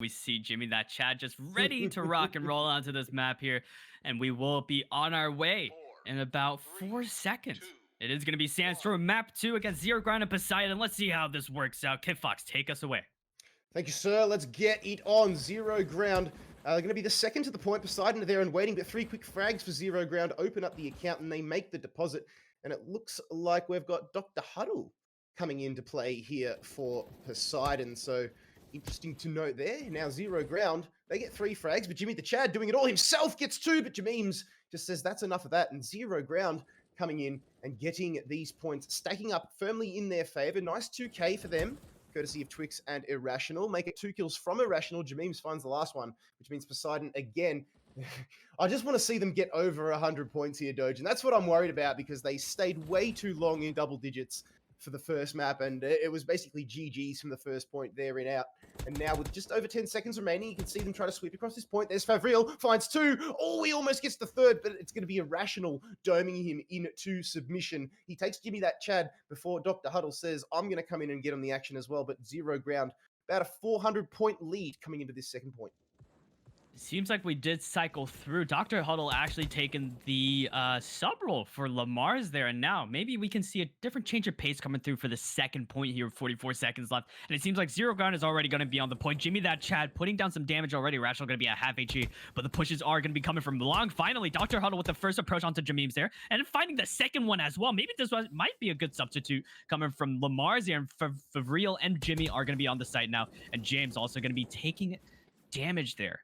We see Jimmy, that Chad, just ready to rock and roll onto this map here, and we will be on our way in about 4 seconds. It is going to be Sandstorm map 2 against Zero Ground and Poseidon. Let's see how this works out. Kid Fox, take us away. Thank you, sir. Let's get it on. Zero ground. Going to be the second to the point. Poseidon are there and waiting, but 3 quick frags for zero ground. Open up the account and they make the deposit. And it looks like we've got Dr. Huddle coming into play here for Poseidon. So interesting to note there. Now zero ground. They get 3 frags, but Jimmy the Chad doing it all himself gets 2, but Jameems just says that's enough of that. And zero ground coming in and getting these points, stacking up firmly in their favor. Nice 2K for them, courtesy of Twix and Irrational. Make it 2 kills from Irrational. Jameems finds the last one, which means Poseidon again. I just want to see them get over 100 points here, Doge. And that's what I'm worried about, because they stayed way too long in double digits for the first map, and it was basically GG's from the first point there in out. And now with just over 10 seconds remaining, you can see them try to sweep across this point. There's Favriel, finds 2. Oh, he almost gets the 3rd, but it's going to be Irrational doming him into submission. He takes Jimmy that Chad before Dr. Huddle says, I'm going to come in and get on the action as well, but zero ground. About a 400-point lead coming into this second point. Seems like we did cycle through. Dr. Huddle actually taking the sub role for Lamar's there, and now maybe we can see a different change of pace coming through for the second point here with 44 seconds left. And it seems like Zero Ground is already going to be on the point. Jimmy that Chad putting down some damage already. Rational going to be at half HP, but the pushes are going to be coming from long. Finally, Dr. Huddle with the first approach onto Jameems there, and finding the second one as well. Maybe this one might be a good substitute coming from Lamar's here, and Favriel and Jimmy are going to be on the site now, and James also going to be taking damage there.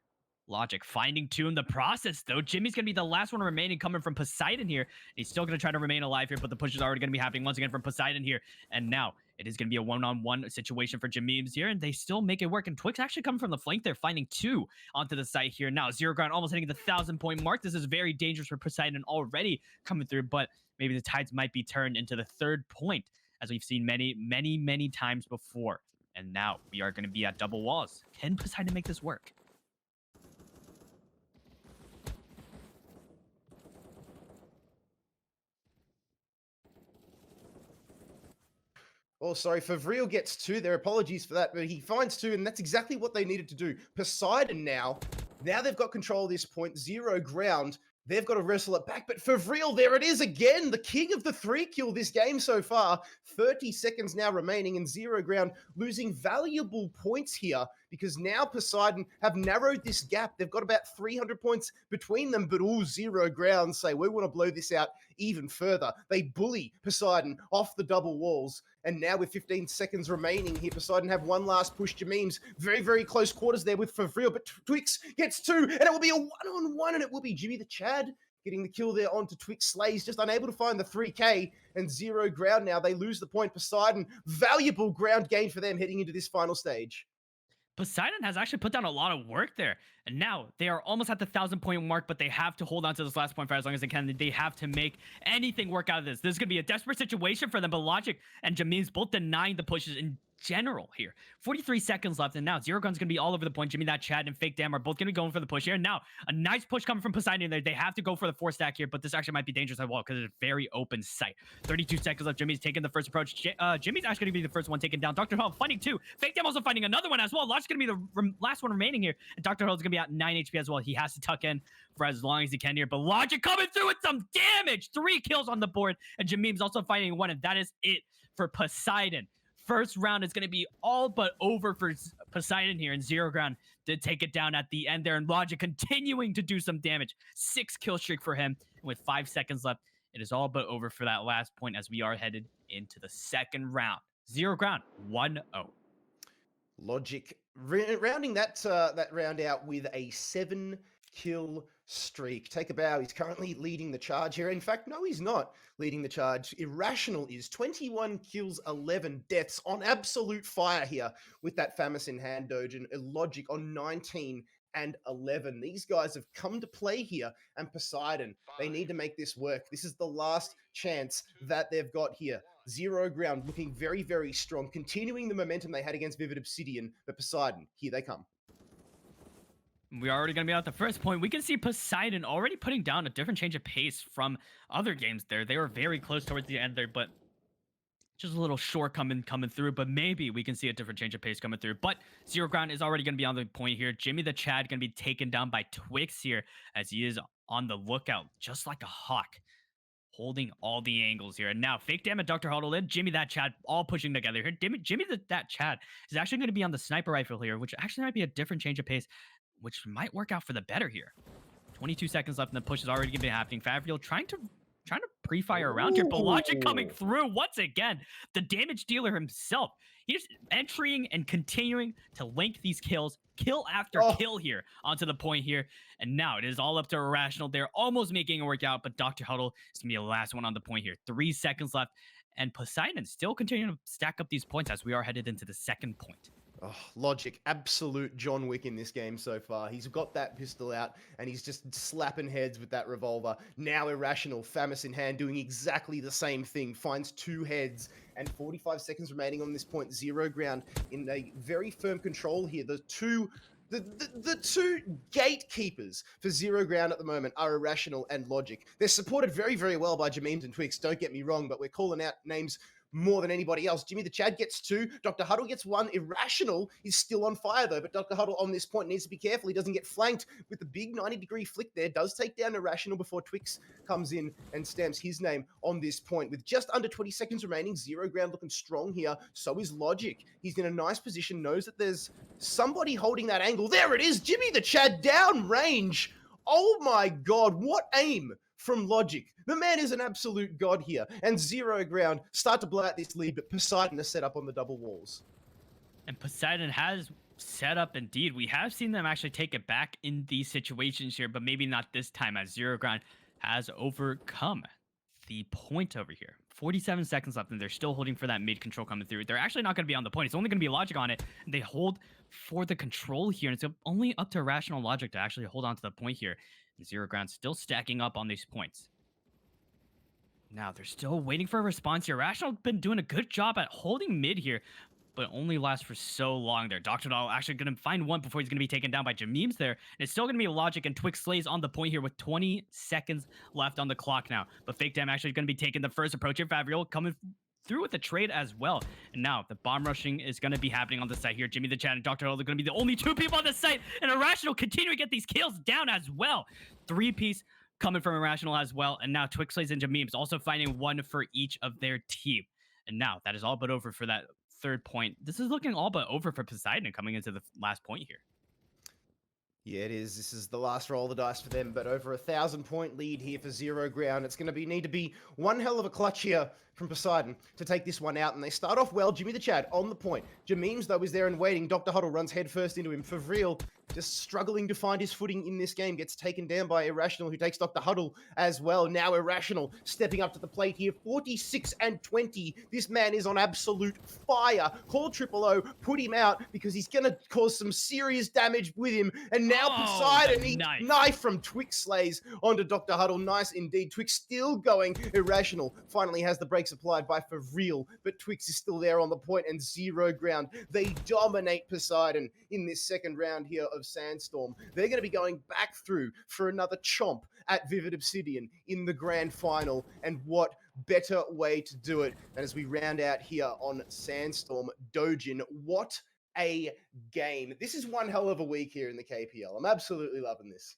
Logic finding 2 in the process, though. Jimmy's going to be the last one remaining coming from Poseidon here. He's still going to try to remain alive here, but the push is already going to be happening once again from Poseidon here. And now it is going to be a one-on-one situation for Jameems here, and they still make it work. And Twix actually coming from the flank there, finding 2 onto the site here. Now, Zero Ground almost hitting the 1,000-point mark. This is very dangerous for Poseidon already coming through, but maybe the tides might be turned into the 3rd point, as we've seen many times before. And now we are going to be at double walls. Can Poseidon make this work? Oh, sorry, Favriel gets 2. Their apologies for that, but he finds 2, and that's exactly what they needed to do. Poseidon now they've got control of this point. Zero ground. They've got to wrestle it back, but Favriel, there it is again, the king of the 3-kill this game so far. 30 seconds now remaining, and Zero Ground losing valuable points here, because now Poseidon have narrowed this gap. They've got about 300 points between them, but all Zero Ground say, we want to blow this out even further. They bully Poseidon off the double walls, and now with 15 seconds remaining here, Poseidon have one last push. Jameems, very close quarters there with Favriel, but Twix gets 2, and it will be a one-on-one, and it will be Jimmy the Chad getting the kill there onto Twix. Slays just unable to find the 3K, and zero ground now. They lose the point. Poseidon, valuable ground gain for them heading into this final stage. Poseidon has actually put down a lot of work there. And now they are almost at the 1,000-point mark, but they have to hold on to this last point for as long as they can. They have to make anything work out of this. This is going to be a desperate situation for them, but Logic and Jameems both denying the pushes in general here. 43 seconds left, and now Zero Gun's going to be all over the point. Jimmy, that Chad, and Fake Dam are both going to be going for the push here. And now a nice push coming from Poseidon there. They have to go for the 4-stack here, but this actually might be dangerous as well because it's a very open sight. 32 seconds left. Jimmy's taking the first approach. Jimmy's actually going to be the first one taken down. Dr. Hull finding 2. Fake Dam also finding another one as well. Logic's going to be the last one remaining here, and Dr. Hull's going to be at 9 HP as well. He has to tuck in for as long as he can here, but Logic coming through with some damage. 3 kills on the board, and Jameem's also finding 1, and that is it for Poseidon. First round is going to be all but over for Poseidon here, and Zero Ground did take it down at the end there, and Logic continuing to do some damage. 6 kill streak for him, and with 5 seconds left, it is all but over for that last point as we are headed into the second round. Zero Ground 1-0. Logic rounding that round out with a 7-kill streak. Take a bow. He's currently leading the charge here. In fact, no, he's not leading the charge. Irrational is 21 kills, 11 deaths, on absolute fire here with that Famis in hand, Doge, and Logic on 19 and 11. These guys have come to play here, and Poseidon, they need to make this work. This is the last chance that they've got here. Zero Ground looking very strong, continuing the momentum they had against Vivid Obsidian, but Poseidon, here they come. We're already going to be at the first point. We can see Poseidon already putting down a different change of pace from other games there. They were very close towards the end there, but Just a little short coming through, but maybe we can see a different change of pace coming through. But Zero Ground is already going to be on the point here. Jimmy the Chad going to be taken down by Twix here as he is on the lookout, just like a hawk, holding all the angles here. And now Fake Dam and Dr. Huddle and Jimmy that Chad all pushing together here. Jimmy that Chad is actually going to be on the sniper rifle here, which actually might be a different change of pace, which might work out for the better here. 22 seconds left and the push is already going to be happening. Favreal trying to pre-fire around here, but Logic coming through once again. The damage dealer himself. He's entering and continuing to link these kills, kill after kill here onto the point here. And now it is all up to Irrational. They're almost making it work out, but Dr. Huddle is going to be the last one on the point here. 3 seconds left, and Poseidon still continuing to stack up these points as we are headed into the second point. Oh, Logic, absolute John Wick in this game so far. He's got that pistol out and he's just slapping heads with that revolver. Now Irrational, Famis in hand, doing exactly the same thing. Finds 2 heads and 45 seconds remaining on this point. Zero Ground in a very firm control here. The two gatekeepers for Zero Ground at the moment are Irrational and Logic. They're supported very, very well by Jameems and Twix, don't get me wrong, but we're calling out names more than anybody else. Jimmy the Chad gets 2. Dr. Huddle gets 1. Irrational is still on fire, though, but Dr. Huddle on this point needs to be careful. He doesn't get flanked with the big 90-degree flick there. Does take down Irrational before Twix comes in and stamps his name on this point. With just under 20 seconds remaining, Zero Ground looking strong here. So is Logic. He's in a nice position, knows that there's somebody holding that angle. There it is! Jimmy the Chad down range! Oh my god, what aim from Logic. The man is an absolute god here. And Zero Ground start to blow out this lead, but Poseidon is set up on the double walls. And Poseidon has set up indeed. We have seen them actually take it back in these situations here, but maybe not this time as Zero Ground has overcome the point over here. 47 seconds left, and they're still holding for that mid control coming through. They're actually not going to be on the point. It's only going to be Logic on it. And they hold for the control here, and it's only up to Irrational Logic to actually hold on to the point here. And Zero Ground still stacking up on these points. Now, they're still waiting for a response here. Irrational been doing a good job at holding mid here, but only lasts for so long there. Dr. Doll actually going to find one before he's going to be taken down by Jameems there. And it's still going to be Logic and Twix Slays on the point here with 20 seconds left on the clock now. But Fake Dam actually going to be taking the first approach here. Favreal coming through with the trade as well. And now the bomb rushing is going to be happening on the site here. Jimmy the Chat and Dr. Doll are going to be the only 2 people on the site. And Irrational continue to get these kills down as well. 3-piece coming from Irrational as well. And now Twix Slays and Jameems also finding 1 for each of their team. And now that is all but over for that third point. This is looking all but over for Poseidon coming into the last point here. Yeah, it is. This is the last roll of the dice for them, but over a 1,000-point lead here for Zero Ground. It's going to need to be one hell of a clutch here from Poseidon to take this one out, and they start off well. Jimmy the Chad on the point. Jameems, though, is there and waiting. Dr. Huddle runs headfirst into him. For real, just struggling to find his footing in this game. Gets taken down by Irrational, who takes Dr. Huddle as well. Now Irrational stepping up to the plate here. 46 and 20. This man is on absolute fire. Call Triple O, put him out because he's going to cause some serious damage with him. And now Poseidon, knife from Twix Slays onto Dr. Huddle. Nice indeed. Twix still going. Irrational finally has the brakes applied by For Real, but Twix is still there on the point, and Zero Ground. They dominate Poseidon in this second round here of Sandstorm. They're going to be going back through for another chomp at Vivid Obsidian in the grand final, and what better way to do it than as we round out here on Sandstorm Dojin. What a game. This is one hell of a week here in the KPL. I'm absolutely loving this.